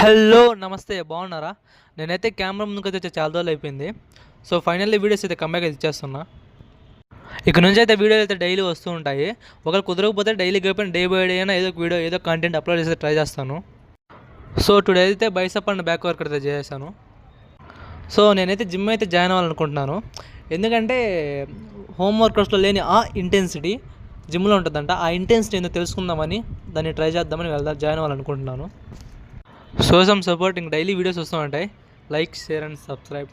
Hello నమస్తే బాగున్నారా? నేనైతే కెమెరా ముందుకైతే వచ్చి చాలా రోజులు అయిపోయింది. సో ఫైనల్లీ వీడియోస్ అయితే కమ్బ్యాక్ అయితే ఇచ్చేస్తున్నా. ఇక నుంచి అయితే వీడియోలు అయితే డైలీ వస్తూ ఉంటాయి. ఒకవేళ కుదరకపోతే డైలీ కాకపోయినా డే బై డే అయినా ఏదో ఒక వీడియో ఏదో కంటెంట్ అప్లోడ్ చేసి ట్రై చేస్తాను. సో టుడే అయితే బైసెప్ అండ్ బ్యాక్ వర్క్ అయితే చేశాను. సో నేనైతే జిమ్ అయితే జాయిన్ అవ్వాలనుకుంటున్నాను. ఎందుకంటే హోమ్ వర్కౌట్స్లో లేని ఆ ఇంటెన్సిటీ జిమ్లో ఉంటుందంట. ఆ ఇంటెన్సిటీ ఏందో తెలుసుకుందామని దాన్ని ట్రై చేద్దామని జాయిన్ అవ్వాలనుకుంటున్నాను. సో సమ్ సపోర్ట్ ఇంక డైలీ వీడియోస్ వస్తూ ఉంటాయి. Like, share and subscribe.